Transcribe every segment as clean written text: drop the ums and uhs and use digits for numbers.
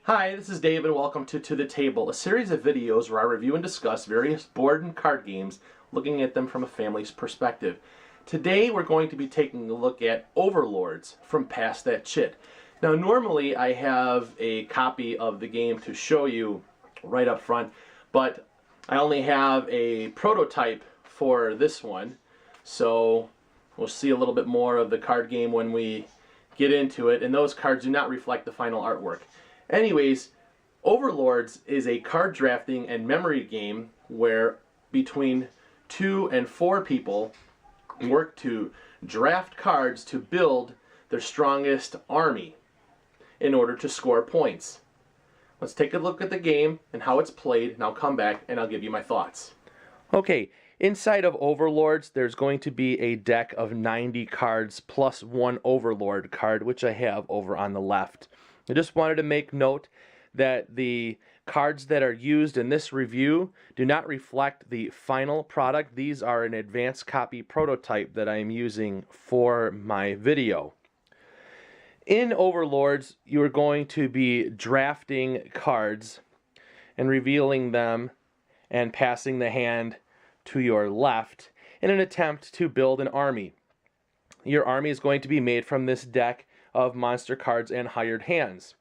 Hi, this is Dave and welcome to the Table, a series of videos where I review and discuss various board and card games, looking at them from a family's perspective. Today we're going to be taking a look at Overlords from Pass That Chit. Now normally I have a copy of the game to show you right up front, but I only have a prototype for this one, so we'll see a little bit more of the card game when we get into it, and those cards do not reflect the final artwork. Anyways, Overlords is a card drafting and memory game where between 2 and 4 people work to draft cards to build their strongest army in order to score points. Let's take a look at the game and how it's played, and I'll come back and I'll give you my thoughts. Okay, inside of Overlords there's going to be a deck of 90 cards plus one Overlord card, which I have over on the left. I just wanted to make note that the cards that are used in this review do not reflect the final product. These are an advanced copy prototype that I am using for my video. In Overlords, you are going to be drafting cards and revealing them and passing the hand to your left in an attempt to build an army. Your army is going to be made from this deck of monster cards and hired hands.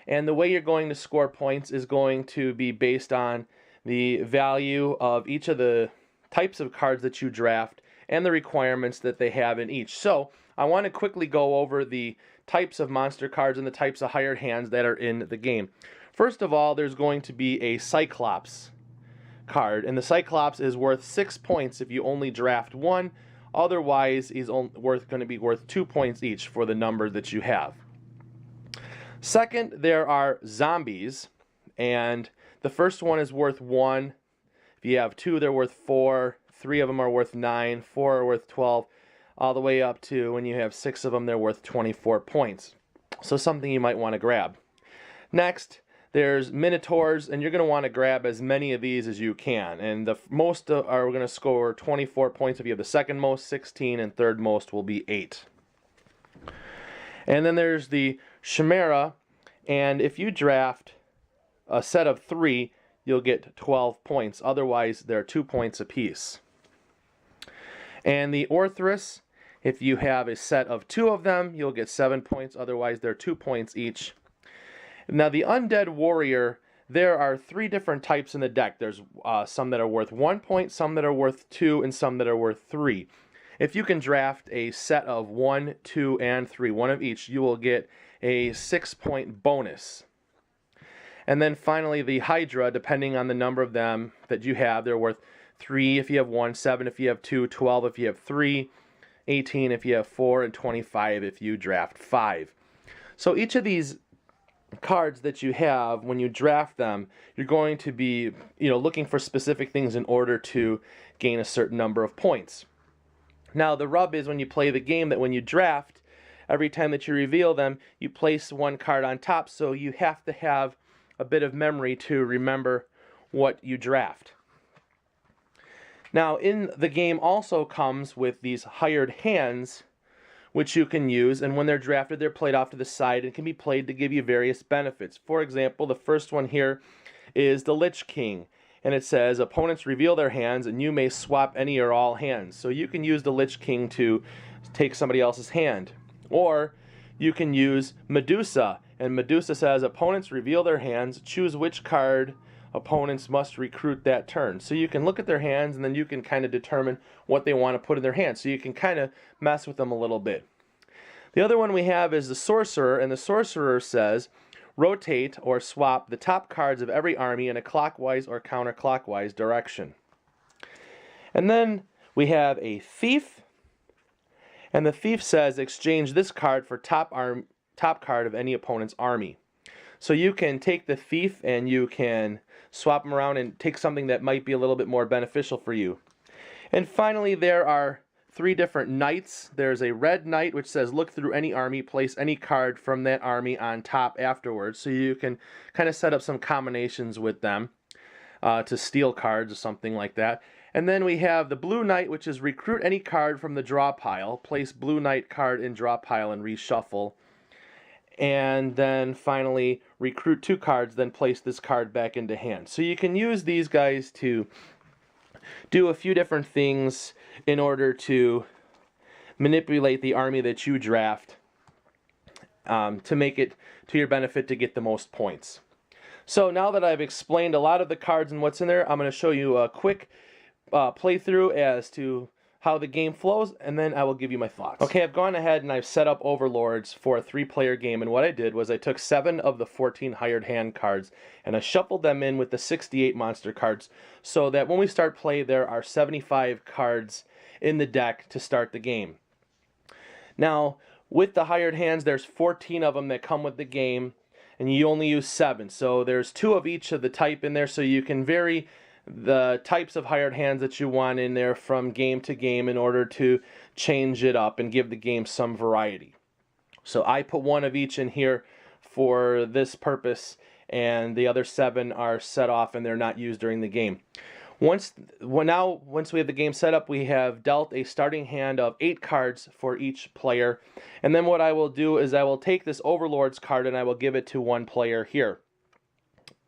And the way you're going to score points is going to be based on the value of each of the types of cards that you draft and the requirements that they have in each. So I want to quickly go over the types of monster cards and the types of hired hands that are in the game. First of all, there's going to be a Cyclops card, and the Cyclops is worth 6 points if you only draft one. Otherwise, he's going to be worth 2 points each for the number that you have. Second, there are zombies, and the first one is worth 1. If you have 2, they're worth 4. 3 of them are worth 9. 4 are worth 12. All the way up to when you have 6 of them, they're worth 24 points. So something you might want to grab. Next, there's Minotaurs, and you're going to want to grab as many of these as you can. And the most are going to score 24 points if you have the second most, 16, and third most will be 8. And then there's the Chimera, and if you draft a set of 3, you'll get 12 points. Otherwise, they're 2 points apiece. And the Orthrus, if you have a set of 2 of them, you'll get 7 points. Otherwise, they're 2 points each. Now the Undead Warrior, there are 3 different types in the deck. There's some that are worth 1 point, some that are worth 2, and some that are worth 3. If you can draft a set of 1, 2, and 3, one of each, you will get a 6-point bonus. And then finally the Hydra, depending on the number of them that you have, they're worth 3 if you have 1, 7 if you have 2, 12 if you have 3, 18 if you have 4, and 25 if you draft 5. So each of these cards that you have, when you draft them, you're going to be looking for specific things in order to gain a certain number of points. Now the rub is when you play the game that when you draft, every time that you reveal them, you place one card on top, so you have to have a bit of memory to remember what you draft. Now in the game also comes with these hired hands, which you can use, and when they're drafted, they're played off to the side and can be played to give you various benefits. For example, the first one here is the Lich King, and it says opponents reveal their hands and you may swap any or all hands. So you can use the Lich King to take somebody else's hand. Or you can use Medusa, and Medusa says opponents reveal their hands, choose which card opponents must recruit that turn. So you can look at their hands and then you can kind of determine what they want to put in their hands. So you can kind of mess with them a little bit. The other one we have is the Sorcerer, and the Sorcerer says rotate or swap the top cards of every army in a clockwise or counterclockwise direction. And then we have a Thief, and the Thief says exchange this card for top card of any opponent's army. So you can take the Thief and you can swap them around and take something that might be a little bit more beneficial for you. And finally, there are 3 different knights. There's a red knight which says look through any army, place any card from that army on top afterwards. So you can kind of set up some combinations with them to steal cards or something like that. And then we have the blue knight, which is recruit any card from the draw pile, place blue knight card in draw pile and reshuffle. and then finally recruit 2 cards, then place this card back into hand. So you can use these guys to do a few different things in order to manipulate the army that you draft to make it to your benefit to get the most points. So now that I've explained a lot of the cards and what's in there, I'm going to show you a quick playthrough as to how the game flows, and then I will give you my thoughts. Okay, I've gone ahead and I've set up Overlords for a 3-player game, and what I did was I took 7 of the 14 hired hand cards and I shuffled them in with the 68 monster cards so that when we start play there are 75 cards in the deck to start the game. Now, with the hired hands, there's 14 of them that come with the game, and you only use 7. So there's 2 of each of the type in there, so you can vary the types of hired hands that you want in there from game to game in order to change it up and give the game some variety. So I put 1 of each in here for this purpose, and the other 7 are set off and they're not used during the game. Once we have the game set up, we have dealt a starting hand of 8 cards for each player. And then what I will do is I will take this Overlords card and I will give it to 1 player here.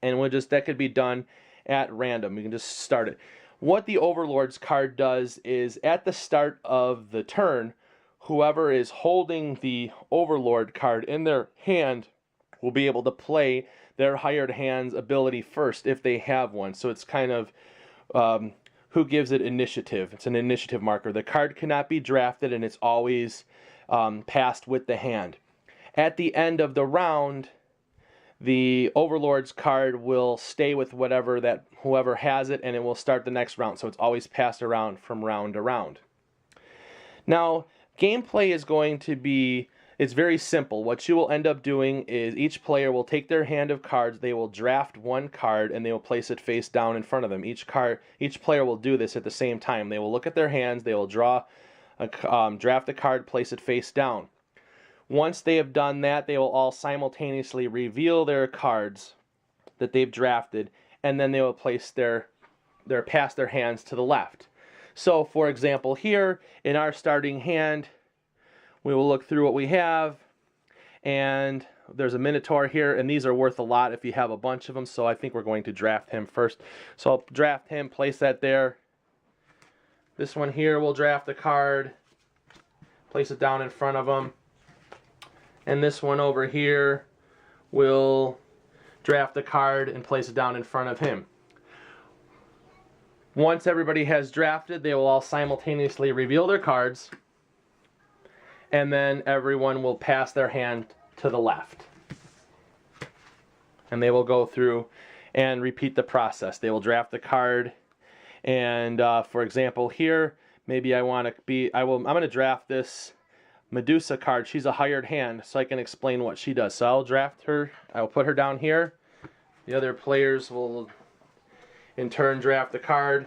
And that could be done at random. We can just start it. What the Overlords card does is at the start of the turn, whoever is holding the Overlord card in their hand will be able to play their hired hand's ability first if they have one. So it's kind of who gives it initiative. It's an initiative marker. The card cannot be drafted and it's always passed with the hand. At the end of the round, the Overlord's card will stay with whoever has it, and it will start the next round. So it's always passed around from round to round. Now, gameplay is going to be, it's very simple. What you will end up doing is each player will take their hand of cards, they will draft 1 card, and they will place it face down in front of them. Each player will do this at the same time. They will look at their hands, they will draft a card, place it face down. Once they have done that, they will all simultaneously reveal their cards that they've drafted, and then they will place pass their hands to the left. So, for example, here in our starting hand, we will look through what we have, and there's a Minotaur here, and these are worth a lot if you have a bunch of them, so I think we're going to draft him first. So I'll draft him, place that there. This one here will draft the card, place it down in front of him. And this one over here will draft the card and place it down in front of him. Once everybody has drafted, they will all simultaneously reveal their cards, and then everyone will pass their hand to the left. And they will go through and repeat the process. They will draft the card, and for example here, maybe I'm going to draft this Medusa card. She's a hired hand, so I can explain what she does. So I'll draft her. I'll put her down here. The other players will in turn draft the card.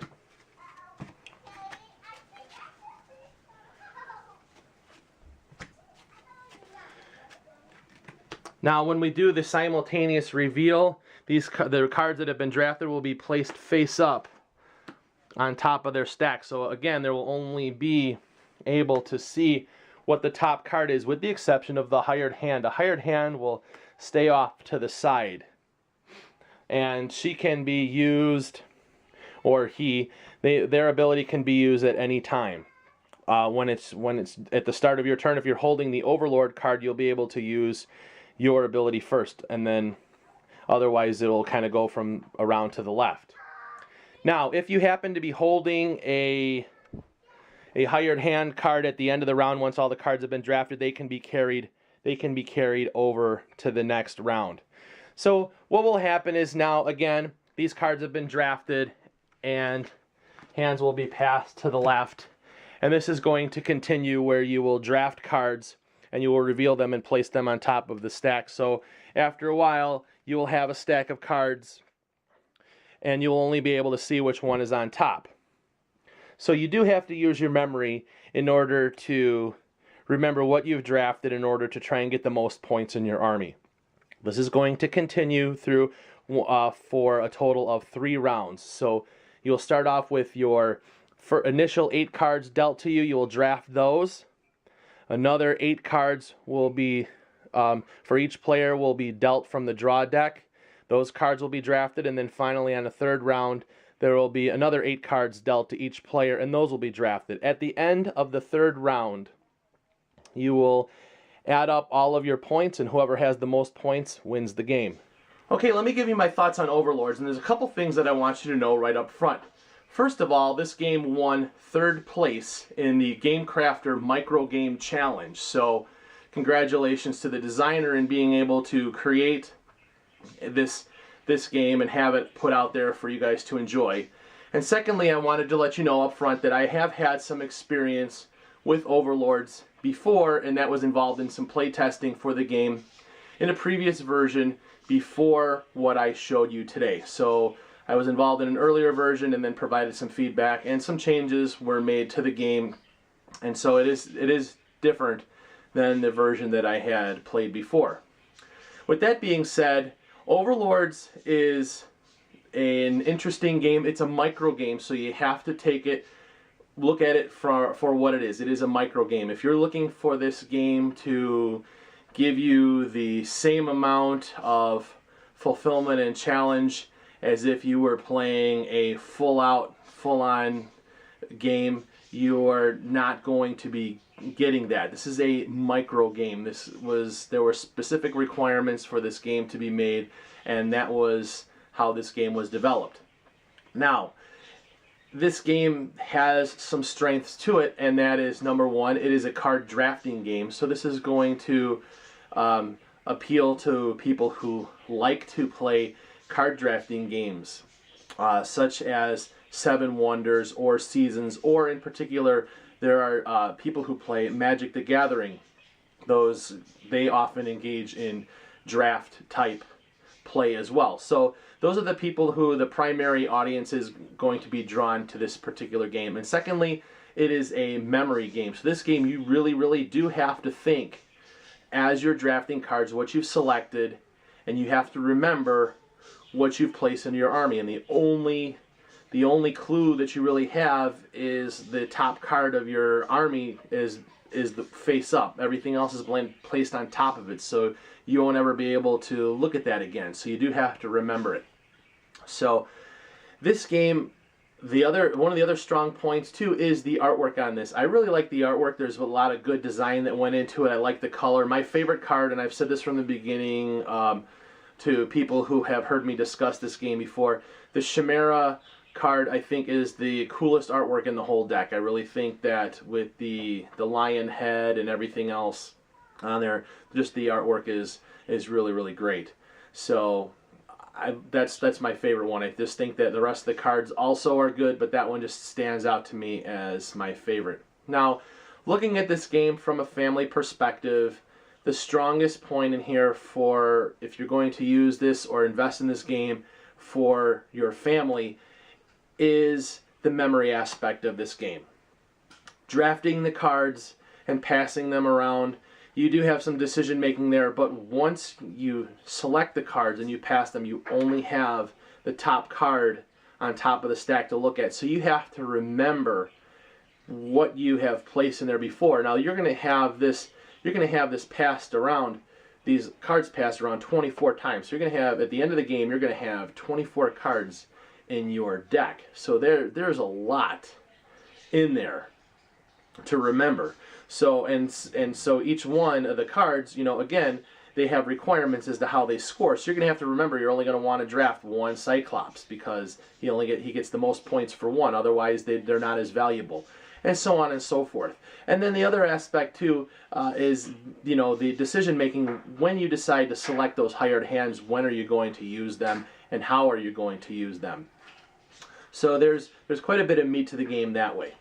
Now when we do the simultaneous reveal, the cards that have been drafted will be placed face up on top of their stack. So again, there will only be able to see what the top card is, with the exception of the hired hand. A hired hand will stay off to the side, and she can be used, or their ability can be used at any time. When it's at the start of your turn, if you're holding the Overlord card, you'll be able to use your ability first, and then otherwise it'll kind of go from around to the left. Now, if you happen to be holding a hired hand card at the end of the round, once all the cards have been drafted, they can be carried over to the next round. So what will happen is now, again, these cards have been drafted and hands will be passed to the left. And this is going to continue where you will draft cards and you will reveal them and place them on top of the stack. So after a while, you will have a stack of cards and you'll only be able to see which one is on top. So you do have to use your memory in order to remember what you've drafted in order to try and get the most points in your army. This is going to continue through for a total of 3 rounds. So you'll start off with your initial 8 cards dealt to you. You will draft those. Another 8 cards will be for each player will be dealt from the draw deck. Those cards will be drafted, and then finally on the third round, there will be another 8 cards dealt to each player, and those will be drafted. At the end of the third round, you will add up all of your points, and whoever has the most points wins the game. Okay, let me give you my thoughts on Overlords, and there's a couple things that I want you to know right up front. First of all, this game won 3rd place in the Game Crafter Micro Game Challenge, so congratulations to the designer in being able to create this game and have it put out there for you guys to enjoy. And secondly, I wanted to let you know up front that I have had some experience with Overlords before, and that was involved in some play testing for the game in a previous version before what I showed you today. So I was involved in an earlier version and then provided some feedback, and some changes were made to the game, and so it is different than the version that I had played before. With that being said, Overlords is an interesting game. It's a micro game, so you have to look at it for what it is. It is a micro game. If you're looking for this game to give you the same amount of fulfillment and challenge as if you were playing a full-on game, you're not going to be getting that. This is a micro game. There were specific requirements for this game to be made, and that was how this game was developed. Now, this game has some strengths to it, and that is, number one, it is a card drafting game. So this is going to appeal to people who like to play card drafting games, such as Seven Wonders or Seasons, or in particular, there are people who play Magic the Gathering. They often engage in draft type play as well. So those are the people who the primary audience is going to be drawn to this particular game. And secondly, it is a memory game. So this game, you really do have to think as you're drafting cards what you've selected, and you have to remember what you've placed into your army. And the only clue that you really have is the top card of your army is the face up. Everything else is placed on top of it, so you won't ever be able to look at that again. So you do have to remember it. So this game, one of the other strong points too is the artwork on this. I really like the artwork. There's a lot of good design that went into it. I like the color. My favorite card, and I've said this from the beginning to people who have heard me discuss this game before, the Chimera card I think is the coolest artwork in the whole deck. I really think that with the lion head and everything else on there, just the artwork is really great. So that's my favorite one. I just think that the rest of the cards also are good, but that one just stands out to me as my favorite. Now, looking at this game from a family perspective, the strongest point in here for if you're going to use this or invest in this game for your family is the memory aspect of this game. Drafting the cards and passing them around, you do have some decision making there, but once you select the cards and you pass them, you only have the top card on top of the stack to look at. So you have to remember what you have placed in there before. Now you're going to have this passed around, these cards passed around 24 times. So you're going to have, at the end of the game, you're going to have 24 cards in your deck. So there's a lot in there to remember. So and so each one of the cards, again, they have requirements as to how they score. So you're going to have to remember you're only going to want to draft one Cyclops because he gets the most points for one. Otherwise, they're not as valuable, and so on and so forth. And then the other aspect too is the decision making when you decide to select those hired hands. When are you going to use them, and how are you going to use them? So there's quite a bit of meat to the game that way.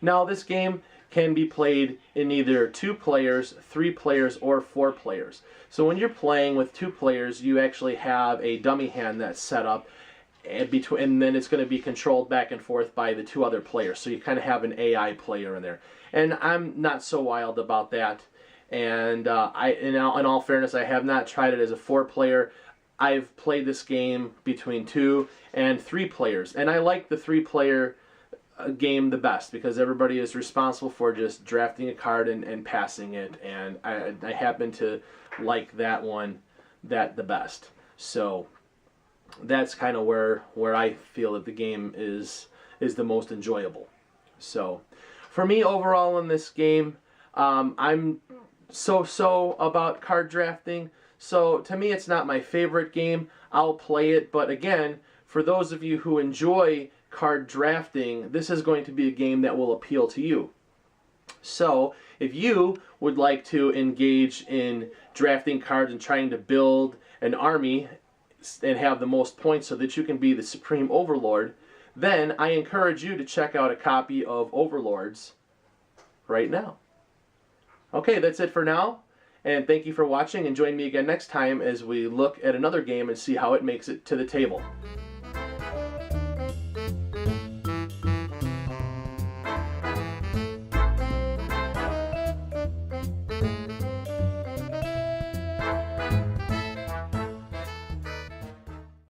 Now this game can be played in either 2 players, 3 players, or 4 players. So when you're playing with 2 players, you actually have a dummy hand that's set up, and then it's going to be controlled back and forth by the 2 other players. So you kind of have an AI player in there. And I'm not so wild about that. And in all fairness, I have not tried it as a 4-player. I've played this game between 2 and 3 players, and I like the 3-player a game the best, because everybody is responsible for just drafting a card and passing it, and I happen to like that one the best. So that's kind of where I feel that the game is the most enjoyable. So for me overall in this game, I'm so about card drafting. So to me it's not my favorite game. I'll play it, but again, for those of you who enjoy card drafting, this is going to be a game that will appeal to you. So if you would like to engage in drafting cards and trying to build an army and have the most points so that you can be the supreme overlord, then I encourage you to check out a copy of Overlords right now. Okay, that's it for now, and thank you for watching, and join me again next time as we look at another game and see how it makes it to the table.